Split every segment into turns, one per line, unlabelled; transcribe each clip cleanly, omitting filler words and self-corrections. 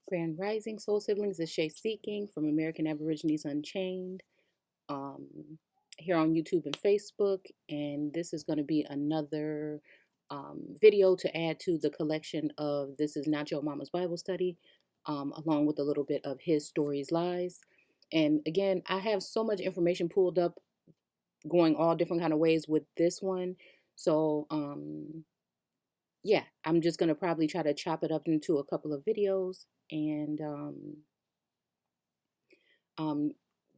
Grand Rising Soul Siblings is Shay Seeking from American Aborigines Unchained, um, here on YouTube and Facebook. And this is going to be another video to add to the collection of This Is Not Your Mama's Bible Study, along with a little bit of His Stories Lies. And again, I have so much information pulled up going all different kind of ways with this one. So yeah, I'm just going to probably try to chop it up into a couple of videos and um,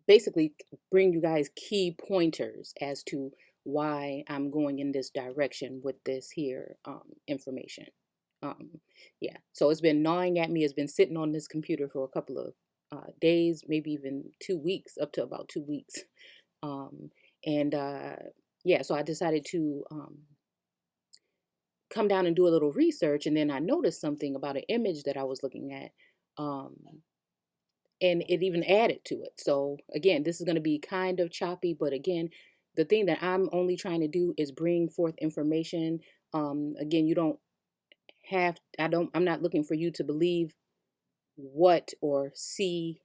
basically bring you guys key pointers as to why I'm going in this direction with this here information. Yeah, so it's been gnawing at me. It's been sitting on this computer for a couple of days, maybe even 2 weeks, up to about 2 weeks. Um, and yeah, so I decided to come down and do a little research, and then I noticed something about an image that I was looking at. Um, and it even added to it. So again, this is going to be kind of choppy, but again, the thing that I'm only trying to do is bring forth information. Again, you don't have, I'm not looking for you to believe what or see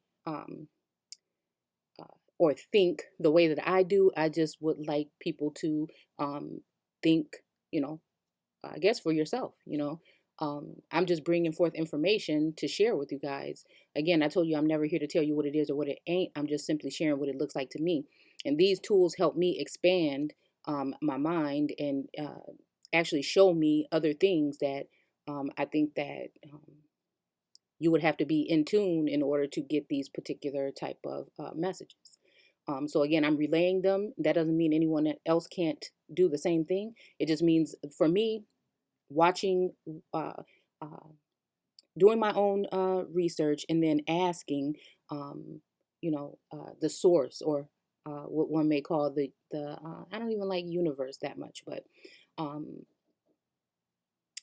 or think the way that I do. I just would like people to think, you know, I guess for yourself, you know. I'm just bringing forth information to share with you guys. Again, I told you I'm never here to tell you what it is or what it ain't. I'm just simply sharing what it looks like to me. And these tools help me expand my mind and actually show me other things that I think that you would have to be in tune in order to get these particular type of messages. So again, I'm relaying them. That doesn't mean anyone else can't do the same thing. It just means for me, watching, uh, uh, doing my own research, and then asking, the source, or what one may call the I don't even like universe that much, but um,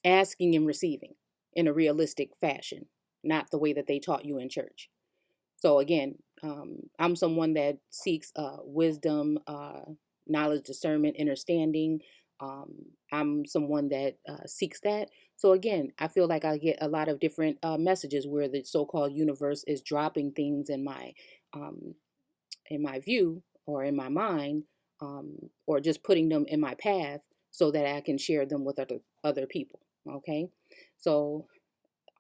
asking and receiving in a realistic fashion, not the way that they taught you in church. So again, I'm someone that seeks wisdom, knowledge, discernment, understanding. I'm someone that seeks that. So again, I feel like I get a lot of different messages where the so-called universe is dropping things um, in my view or in my mind, or just putting them in my path so that I can share them with other people. Okay, so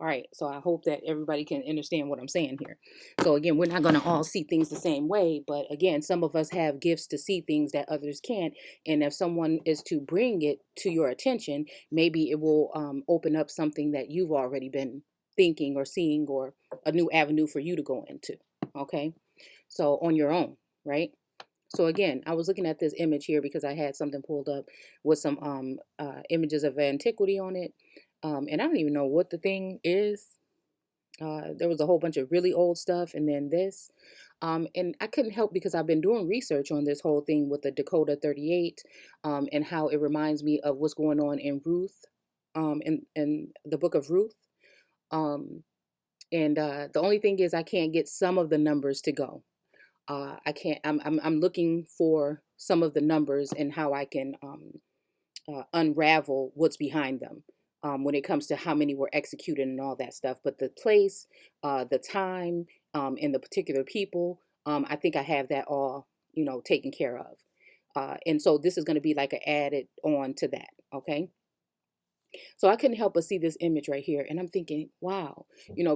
all right, so I hope that everybody can understand what I'm saying here. So again, we're not going to all see things the same way, but again, some of us have gifts to see things that others can't. And if someone is to bring it to your attention, maybe it will open up something that you've already been thinking or seeing, or a new avenue for you to go into. Okay, so on your own, right? So again, I was looking at this image here because I had something pulled up with some images of antiquity on it. And I don't even know what the thing is. There was a whole bunch of really old stuff, and then this. And I couldn't help because I've been doing research on this whole thing with the Dakota 38, and how it reminds me of what's going on in Ruth, in the book of Ruth. Um, and the only thing is, I can't get some of the numbers to go. I can't. I'm looking for some of the numbers and how I can unravel what's behind them, when it comes to how many were executed and all that stuff. But the place, the time, and the particular people, I think I have that all, taken care of. And so this is going to be like an added on to that. Okay. So I couldn't help but see this image right here, and I'm thinking, wow,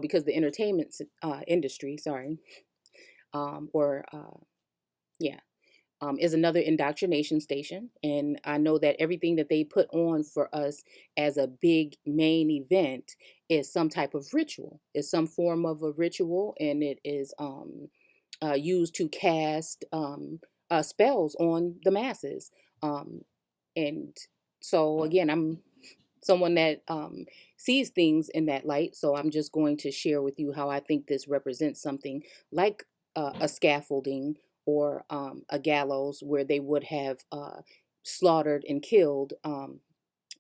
because the entertainment industry, sorry, or yeah, is another indoctrination station. And I know that everything that they put on for us as a big main event is some type of ritual, is some form of a ritual, and it is used to cast spells on the masses. Um, and so, again, I'm someone that sees things in that light. So I'm just going to share with you how I think this represents something like a scaffolding, or a gallows, where they would have slaughtered and killed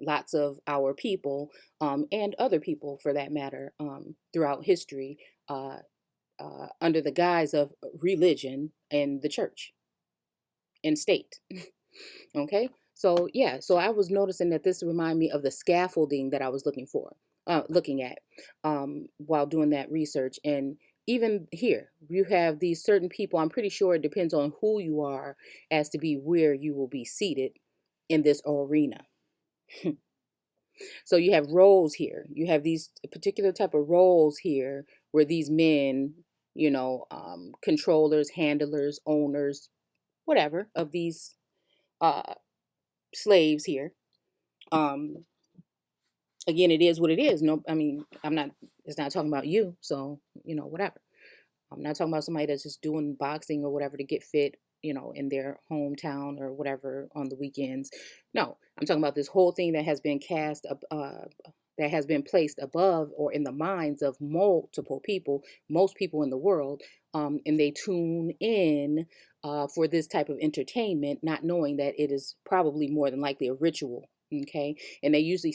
lots of our people, and other people for that matter, throughout history, under the guise of religion and the church and state. Okay, so yeah, so I was noticing that this reminded me of the scaffolding that I was looking for. looking at while doing that research. And even here, you have these certain people. I'm pretty sure it depends on who you are as to be where you will be seated in this arena. So you have roles here. You have these particular type of roles here where these men, controllers, handlers, owners, whatever of these uh, slaves here. Um, Again, it is what it is. No, I mean, it's not talking about you. So, whatever. I'm not talking about somebody that's just doing boxing or whatever to get fit, in their hometown or whatever on the weekends. No, I'm talking about this whole thing that has been that has been placed above or in the minds of multiple people, most people in the world, and they tune in for this type of entertainment, not knowing that it is probably more than likely a ritual. Okay, and they usually,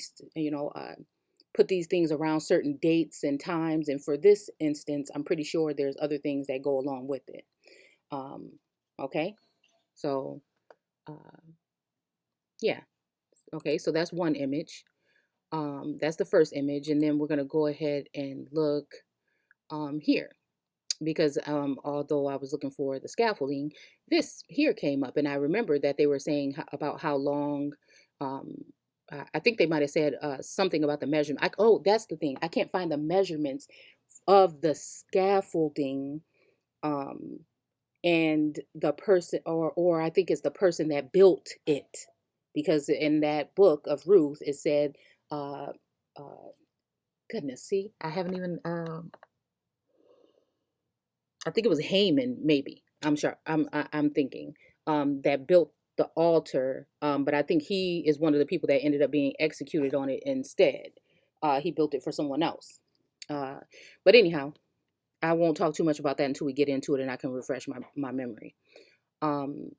put these things around certain dates and times. And for this instance, I'm pretty sure there's other things that go along with it. Um, okay, so uh, yeah, okay, so that's one image. That's the first image, and then we're gonna go ahead and look here because although I was looking for the scaffolding, this here came up, and I remember that they were saying about how long. Um, I think they might have said something about the measurement. Oh, that's the thing. I can't find the measurements of the scaffolding, um, and the person, or I think it's the person that built it, because in that book of Ruth it said, uh, uh, goodness, see, I haven't even. I think it was Haman, maybe. I'm sure. I'm thinking that built the altar, but I think he is one of the people that ended up being executed on it instead. He built it for someone else. Uh, but anyhow, I won't talk too much about that until we get into it and I can refresh my memory. Um,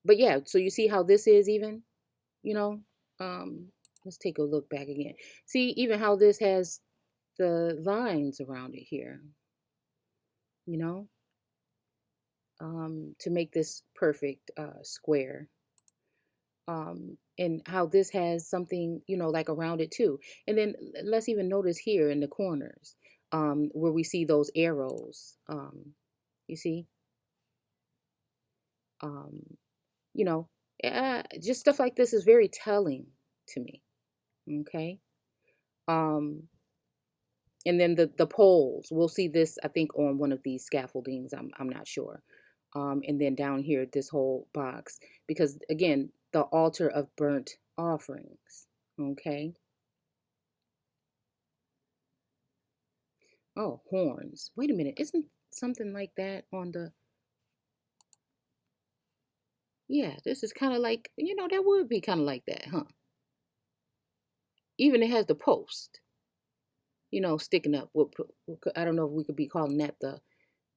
but yeah, so you see how this is even, you know, um, let's take a look back again. See even how this has the lines around it here, you know, to make this perfect square. And how this has something, like around it too. And then let's even notice here in the corners, where we see those arrows. You see, um, you know, just stuff like this is very telling to me. Okay. Um, and then the poles, we'll see this, I think, on one of these scaffoldings. I'm not sure. And then down here, this whole box, because again, the altar of burnt offerings. Okay. Oh, horns. Wait a minute. Isn't something like that on the? Yeah, this is kind of like, that would be kind of like that, huh? Even it has the post, sticking up. I don't know if we could be calling that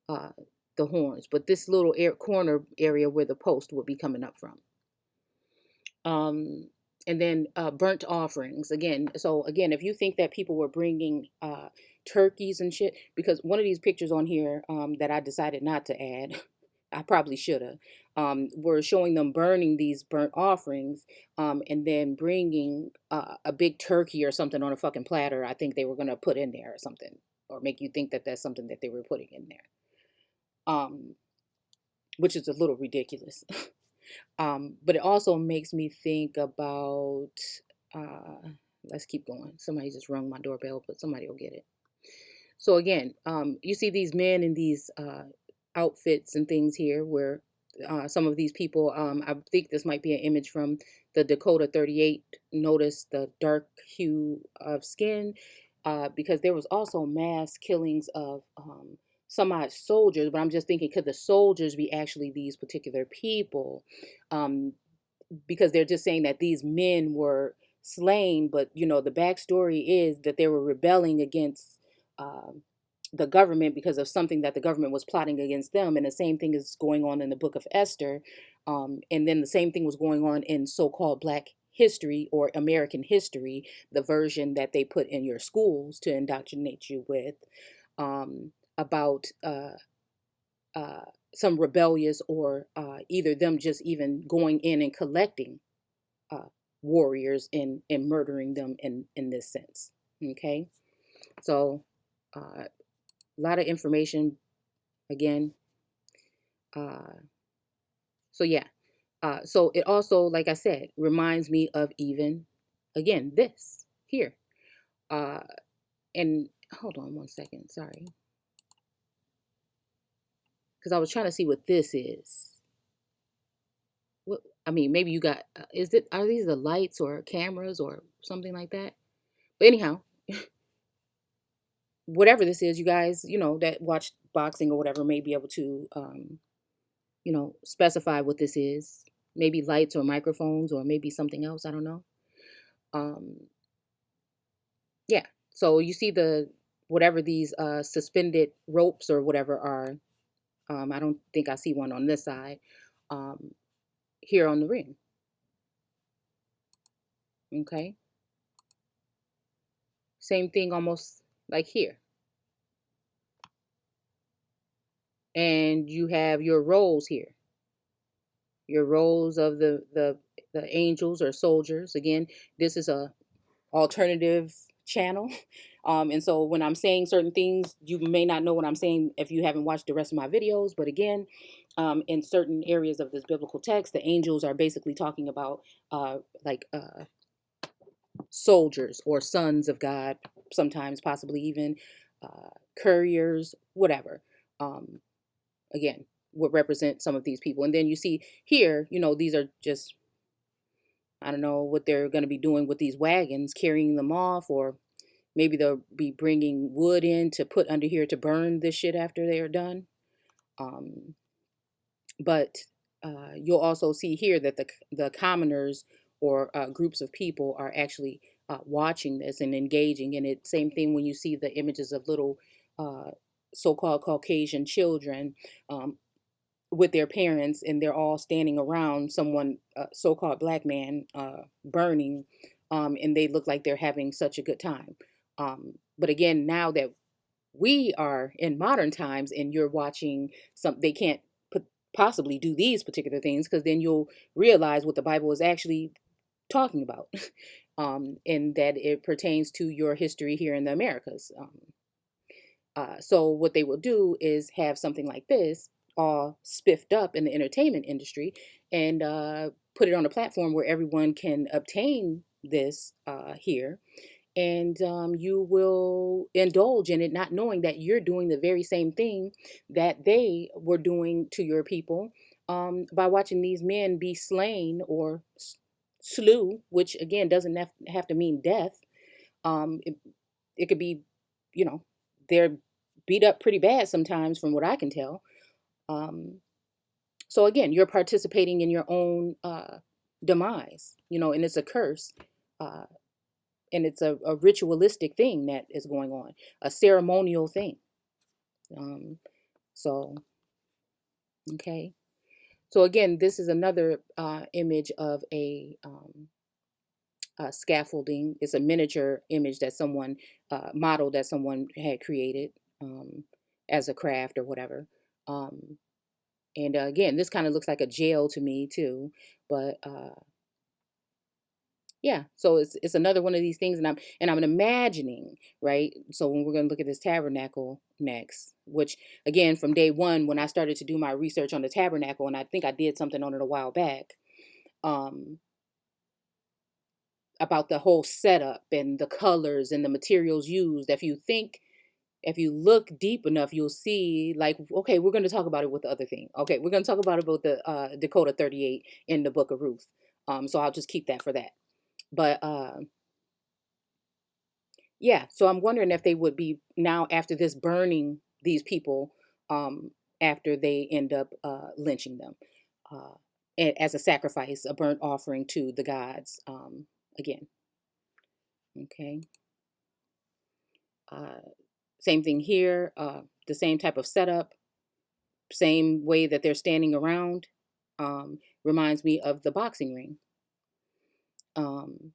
uh the horns, but this little corner area where the post would be coming up from. um and then burnt offerings again. So again, if you think that people were bringing turkeys and shit, because one of these pictures on here that I decided not to add, I probably should have, were showing them burning these burnt offerings, and then bringing a big turkey or something on a fucking platter. I think they were going to put in there or something, or make you think that that's something that they were putting in there, um which is a little ridiculous. But it also makes me think about, uh, let's keep going. Somebody just rung my doorbell, but somebody will get it. So again, you see these men in these outfits and things here, where some of these people, I think this might be an image from the Dakota 38. Notice the dark hue of skin, because there was also mass killings of some odd soldiers. But I'm just thinking, could the soldiers be actually these particular people? Um, because they're just saying that these men were slain, but the backstory is that they were rebelling against um, the government because of something that the government was plotting against them. And the same thing is going on in the book of Esther. And then the same thing was going on in so-called Black history or American history, the version that they put in your schools to indoctrinate you with, about uh, some rebellious, or either them just even going in and collecting uh, warriors and murdering them in this sense. Okay. So a lot of information again. Uh, so yeah. So it also, like I said, reminds me of even again this here. Uh, and hold on one second, sorry, because I was trying to see what this is. What I mean, maybe you got is it are these the lights or cameras or something like that? But anyhow, whatever this is, you guys, that watch boxing or whatever may be able to, specify what this is. Maybe lights or microphones or maybe something else. I don't know. Um, yeah. So you see the whatever these suspended ropes or whatever are. I don't think I see one on this side. Um, here on the ring. Okay. Same thing, almost like here. And you have your roles here, your roles of the angels or soldiers. Again, this is a alternative channel. And so when I'm saying certain things, you may not know what I'm saying if you haven't watched the rest of my videos. But again, in certain areas of this biblical text, the angels are basically talking about like soldiers or sons of God, sometimes possibly even uh, couriers, whatever. Um, again, would represent some of these people. And then you see here, these are just, I don't know what they're going to be doing with these wagons, carrying them off, or maybe they'll be bringing wood in to put under here to burn this shit after they are done. Um, but you'll also see here that the commoners or groups of people are actually watching this and engaging in it. Same thing when you see the images of little uh, so-called Caucasian children with their parents, and they're all standing around someone, so-called black man, burning, and they look like they're having such a good time. But again, now that we are in modern times and you're watching they can't possibly do these particular things, because then you'll realize what the Bible is actually talking about. And that it pertains to your history here in the Americas. So what they will do is have something like this all spiffed up in the entertainment industry, and put it on a platform where everyone can obtain this here, and you will indulge in it, not knowing that you're doing the very same thing that they were doing to your people, by watching these men be slain or slew, which again doesn't have to mean death. It could be, you know, they're beat up pretty bad sometimes, from what I can tell. Um, so again, you're participating in your own demise, and it's a curse. Uh, and it's a ritualistic thing that is going on, a ceremonial thing. Um, so, okay. So again, this is another image of a scaffolding. It's a miniature image that someone model that someone had created, as a craft or whatever. Um, and again, this kind of looks like a jail to me too. But yeah, so it's another one of these things, and I'm imagining, right? So when we're going to look at this tabernacle next, which again, from day one when I started to do my research on the tabernacle, and I think I did something on it a while back, um, about the whole setup and the colors and the materials used. If you look deep enough, you'll see, like, okay, we're going to talk about it with the other thing. Okay, we're going to talk about it with the Dakota 38 in the Book of Ruth. So I'll just keep that for that. But yeah, so I'm wondering if they would be now, after this, burning these people, after they end up lynching them, uh, as a sacrifice, a burnt offering to the gods. Again, okay. Uh, Same thing here. The same type of setup, same way that they're standing around. Reminds me of the boxing ring. Um,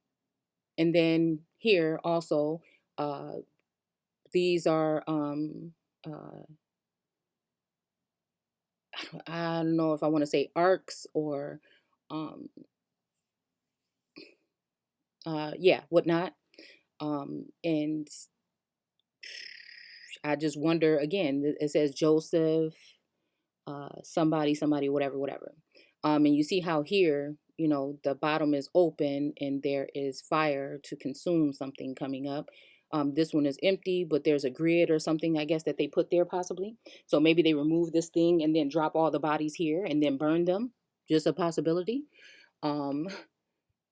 and then here also, uh, these are I don't know if I want to say arcs or um yeah, whatnot. And I just wonder again. It says Joseph, somebody, whatever, whatever. And you see how here, the bottom is open and there is fire to consume something coming up. This one is empty, but there's a grid or something, I guess, that they put there possibly. So maybe they remove this thing and then drop all the bodies here and then burn them. Just a possibility. Um,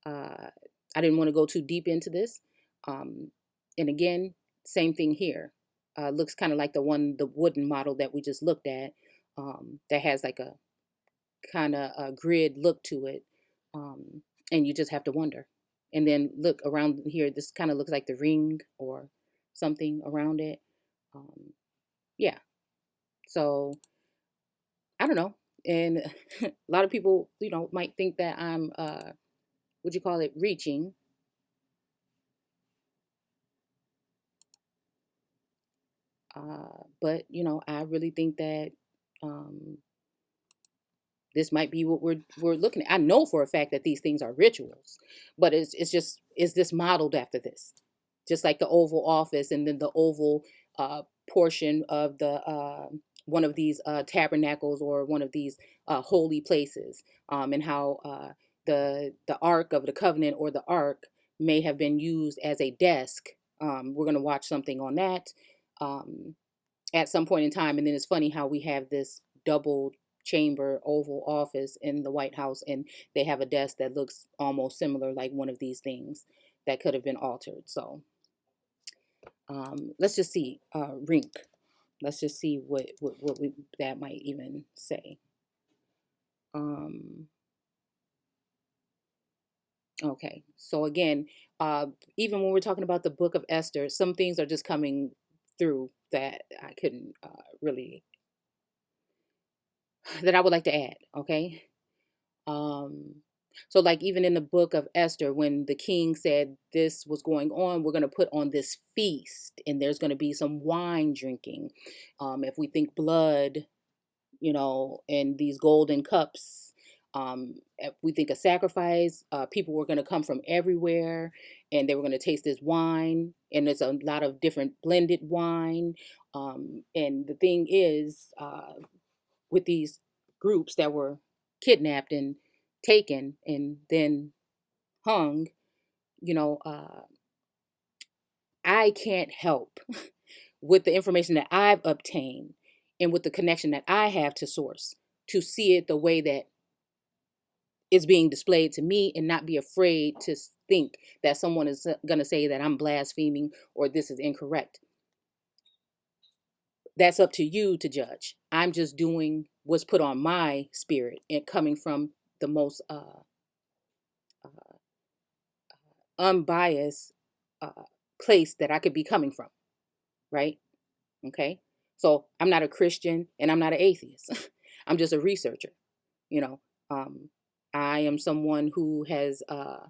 uh, I didn't want to go too deep into this. Um, and again, same thing here. Looks kind of like the wooden model that we just looked at, that has like a kind of a grid look to it. And you just have to wonder. And then look around here, this kind of looks like the ring or something around it. Um, yeah. So I don't know. And a lot of people, might think that I'm, what you call it, reaching. But I really think that um, this might be what we're looking at. I know for a fact that these things are rituals, but it's just, is this modeled after this? Just like the Oval Office, and then the oval portion of the one of these tabernacles, or one of these holy places, and how the Ark of the Covenant, or the Ark, may have been used as a desk. We're going to watch something on that um, at some point in time, and then it's funny how we have this double chamber Oval Office in the White House, and they have a desk that looks almost similar, like one of these things that could have been altered. So let's just see, rink. Let's just see what we that might even say. Um, okay, so again, even when we're talking about the Book of Esther, some things are just coming through that I couldn't really, that I would like to add. Okay, um, so like even in the Book of Esther, when the king said this was going on, we're going to put on this feast, and there's going to be some wine drinking. If we think blood, in these golden cups. If we think of sacrifice, people were going to come from everywhere, and they were going to taste this wine, and there's a lot of different blended wine. And the thing is, with these groups that were kidnapped and taken and then hung, you know, uh, I can't help with the information that I've obtained and with the connection that I have to source to see it the way that is being displayed to me, and not be afraid to think that someone is going to say that I'm blaspheming or this is incorrect. That's up to you to judge. I'm just doing what's put on my spirit and coming from the most uh, unbiased uh, place that I could be coming from, right? Okay. So I'm not a Christian and I'm not an atheist. I'm just a researcher. You know, um, I am someone who has uh,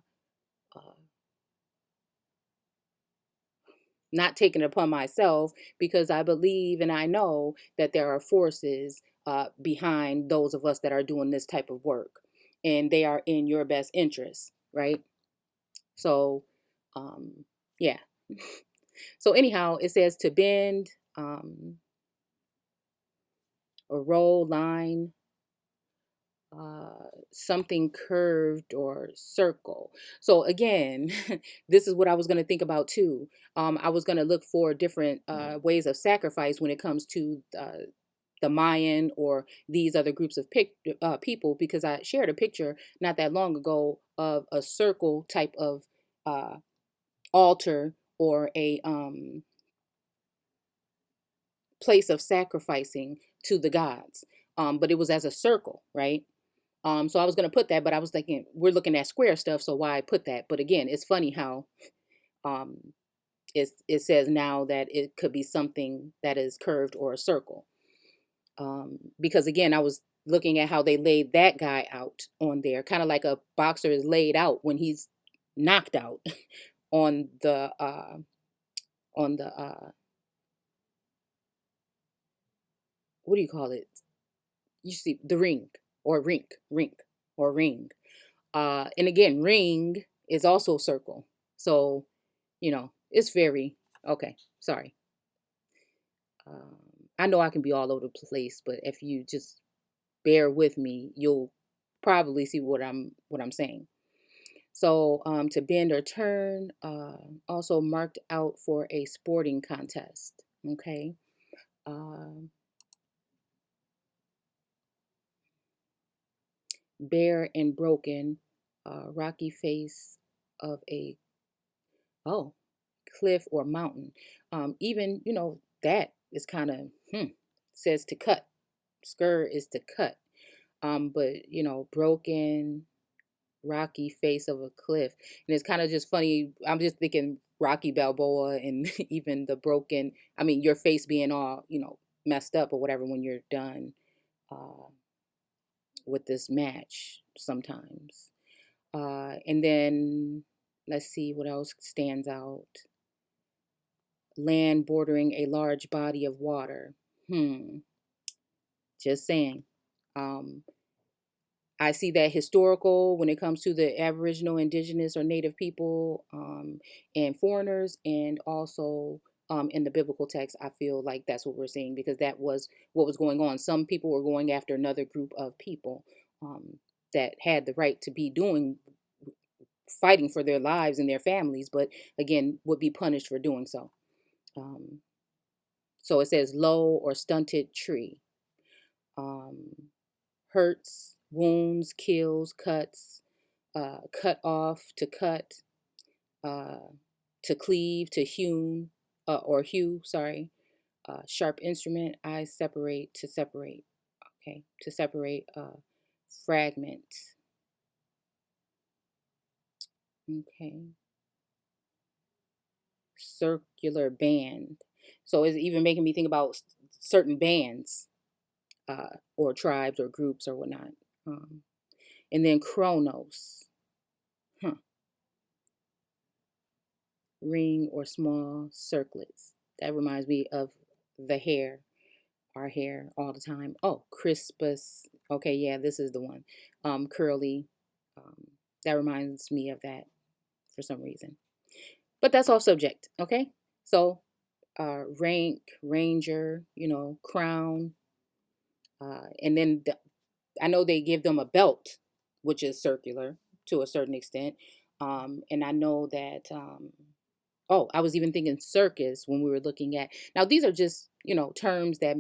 not taken it upon myself, because I believe and I know that there are forces behind those of us that are doing this type of work, and they are in your best interest, right? So, yeah. So anyhow, it says to bend, a roll, line, something curved or circle. So again, this is what I was going to think about too. I was going to look for different ways of sacrifice when it comes to the Mayan or these other groups of people, because I shared a picture not that long ago of a circle type of uh, altar, or a place of sacrificing to the gods. But it was as a circle, right? So I was gonna put that, but I was thinking we're looking at square stuff, so why put that? But again, it's funny how um, it says now that it could be something that is curved or a circle. Because again, I was looking at how they laid that guy out on there, kind of like a boxer is laid out when he's knocked out on the what do you call it? You see the ring, or rink or ring. And again, ring is also circle. So, it's very okay. Sorry. Um, I know I can be all over the place, but if you just bear with me, you'll probably see what I'm saying. So to bend or turn, also marked out for a sporting contest. Okay. Um, bare and broken, rocky face of a oh cliff or mountain. Even that is kind of says to cut. Skr is to cut. But broken rocky face of a cliff, and it's kind of just funny. I'm just thinking Rocky Balboa, and even the broken. I mean, your face being all messed up or whatever when you're done uh, with this match. Sometimes, and then let's see what else stands out. Land bordering a large body of water. Just saying. Um, I see that historical when it comes to the Aboriginal, Indigenous, or Native people and foreigners, and also in the biblical text. I feel like that's what we're seeing because that was what was going on. Some people were going after another group of people that had the right to be fighting for their lives and their families, but again, would be punished for doing so. Um, so it says low or stunted tree. Um, hurts, wounds, kills, cuts, cut off, to cut, uh, to cleave, to hew, or hew, sorry, sharp instrument, I separate, to separate, okay, to separate, fragment, okay, circular band. So it's even making me think about certain bands, or tribes or groups or whatnot. Um, and then chronos, huh, ring or small circlets. That reminds me of the hair, our hair all the time. Oh, crispus. Okay, yeah, this is the one. Curly. Um, that reminds me of that for some reason. But that's off subject. Okay, so rank, ranger, crown, and then I know they give them a belt, which is circular to a certain extent, and I know that. Oh, I was even thinking circus when we were looking at. Now, these are just, terms that,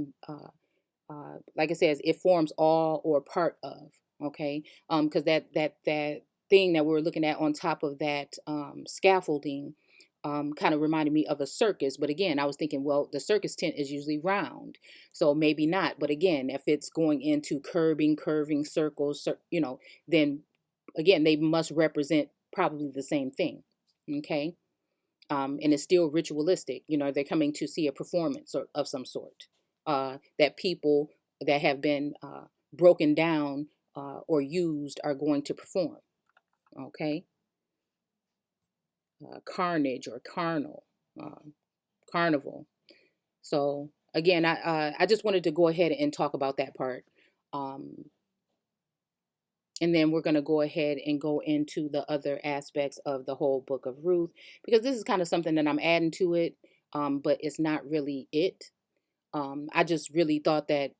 like it says, it forms all or part of. Okay, because that thing that we were looking at on top of that scaffolding, kind of reminded me of a circus. But again, I was thinking, well, the circus tent is usually round, so maybe not. But again, if it's going into curving circles, then again, they must represent probably the same thing. Okay, and it's still ritualistic. They're coming to see a performance of some sort that people that have been broken down or used are going to perform. Okay, carnage or carnal, uh, carnival. So again, I just wanted to go ahead and talk about that part. Um, and then we're going to go ahead and go into the other aspects of the whole book of Ruth, because this is kind of something that I'm adding to it, but it's not really it. I just really thought that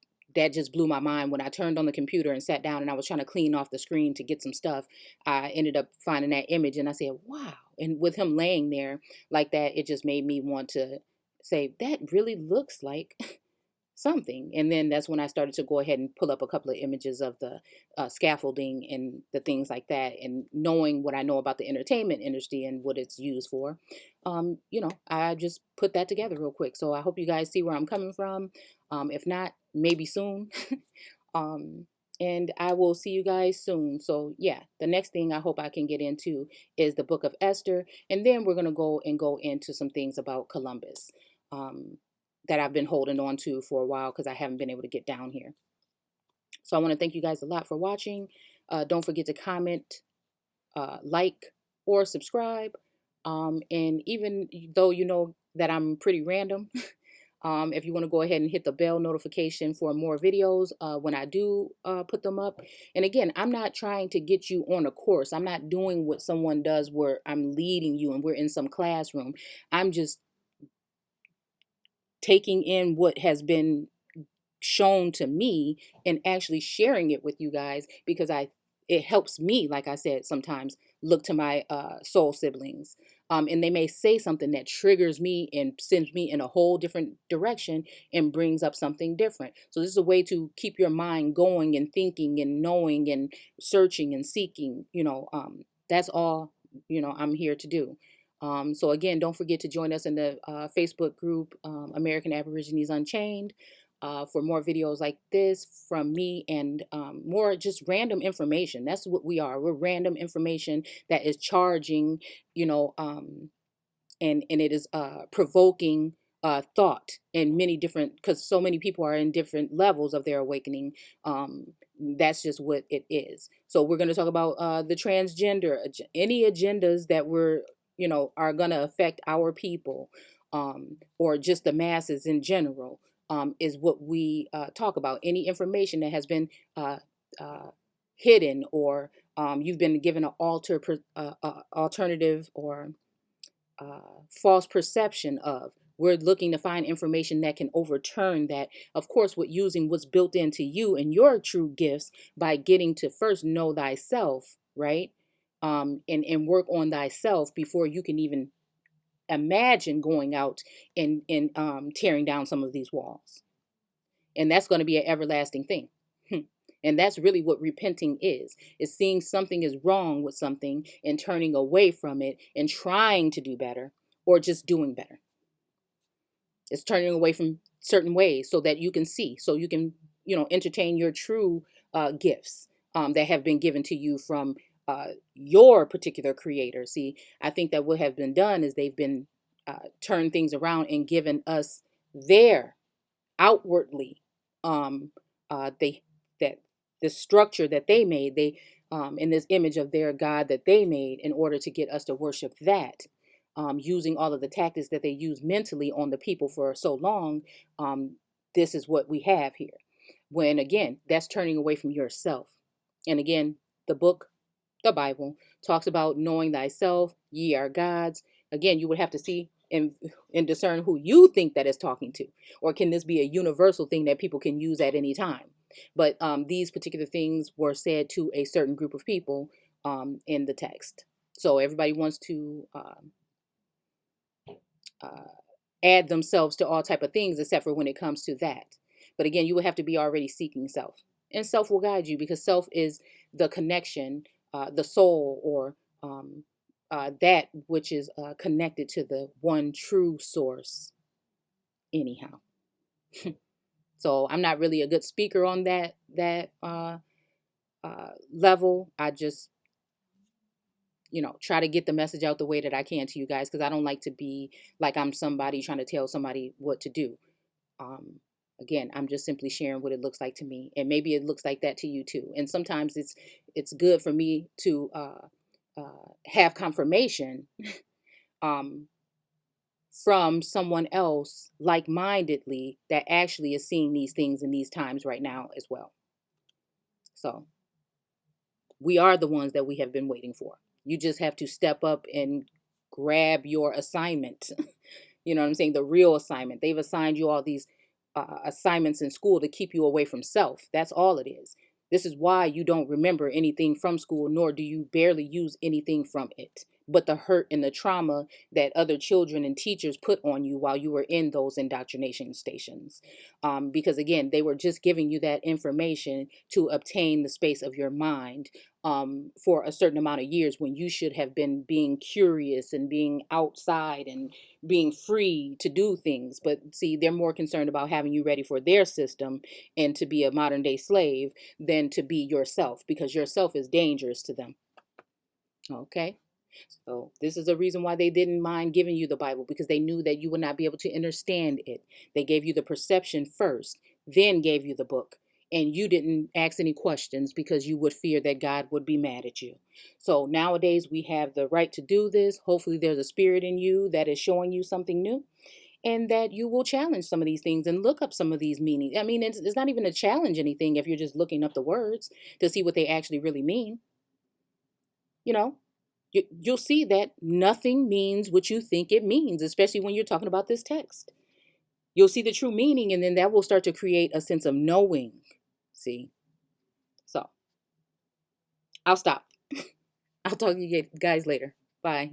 just blew my mind when I turned on the computer and sat down and I was trying to clean off the screen to get some stuff. I ended up finding that image and I said, wow. And with him laying there like that, it just made me want to say, that really looks like something. And then that's when I started to go ahead and pull up a couple of images of the scaffolding and the things like that. And knowing what I know about the entertainment industry and what it's used for, I just put that together real quick. So I hope you guys see where I'm coming from. If not, maybe soon. um, and I will see you guys soon. So yeah, the next thing I hope I can get into is the book of Esther. And then we're going to go into some things about Columbus. Um, that I've been holding on to for a while because I haven't been able to get down here. So I want to thank you guys a lot for watching. Don't forget to comment, like, or subscribe. And even though you know that I'm pretty random, if you want to go ahead and hit the bell notification for more videos when I do put them up. And again, I'm not trying to get you on a course. I'm not doing what someone does where I'm leading you and we're in some classroom. I'm just taking in what has been shown to me and actually sharing it with you guys, because it helps me, like I said, sometimes look to my soul siblings, and they may say something that triggers me and sends me in a whole different direction and brings up something different. So this is a way to keep your mind going and thinking and knowing and searching and seeking, that's all, I'm here to do. So again, don't forget to join us in the Facebook group, American Aborigines Unchained, for more videos like this from me, and more just random information. That's what we are. We're random information that is charging, you know, and it is provoking thought in many different, because so many people are in different levels of their awakening. That's just what it is. So we're going to talk about the transgender, any agendas that are going to affect our people, or just the masses in general, is what we talk about. Any information that has been uh, hidden, or you've been given an alternative, or false perception of. We're looking to find information that can overturn that, of course, with using what's built into you and your true gifts, by getting to first know thyself, right? And work on thyself before you can even imagine going out and tearing down some of these walls. And that's going to be an everlasting thing. And that's really what repenting is seeing something is wrong with something and turning away from it and trying to do better, or just doing better. It's turning away from certain ways so that you can see, so you can, entertain your true gifts that have been given to you from your particular creator. See, I think that what have been done is they've been turned things around and given us their outwardly, they that the structure that they made, they in this image of their God that they made, in order to get us to worship that, using all of the tactics that they use mentally on the people for so long. This is what we have here, when again, that's turning away from yourself. And again, the book, the Bible, talks about knowing thyself, ye are gods. Again, you would have to see and discern who you think that is talking to, or can this be a universal thing that people can use at any time? But these particular things were said to a certain group of people in the text. So everybody wants to uh, add themselves to all type of things, except for when it comes to that. But again, you would have to be already seeking self, and self will guide you, because self is the connection, the soul, or that which is connected to the one true source. Anyhow, so I'm not really a good speaker on that level. I just try to get the message out the way that I can to you guys, because I don't like to be like I'm somebody trying to tell somebody what to do. um, Again, I'm just simply sharing what it looks like to me, and maybe it looks like that to you too. And sometimes it's good for me to have confirmation um, from someone else like-mindedly that actually is seeing these things in these times right now as well. So we are the ones that we have been waiting for. You just have to step up and grab your assignment. You know what I'm saying? The real assignment. They've assigned you all these assignments in school to keep you away from self. That's all it is. This is why you don't remember anything from school, nor do you barely use anything from it. But the hurt and the trauma that other children and teachers put on you while you were in those indoctrination stations. Because again, they were just giving you that information to obtain the space of your mind for a certain amount of years, when you should have been being curious and being outside and being free to do things. But see, they're more concerned about having you ready for their system and to be a modern day slave than to be yourself, because yourself is dangerous to them. Okay. So this is a reason why they didn't mind giving you the Bible, because they knew that you would not be able to understand it. They gave you the perception first, then gave you the book. And you didn't ask any questions because you would fear that God would be mad at you. So nowadays we have the right to do this. Hopefully there's a spirit in you that is showing you something new, and that you will challenge some of these things and look up some of these meanings. I mean, it's not even a challenge anything if you're just looking up the words to see what they actually really mean. You know, you'll see that nothing means what you think it means, especially when you're talking about this text. You'll see the true meaning, and then that will start to create a sense of knowing. See? So I'll stop. I'll talk to you guys later. Bye.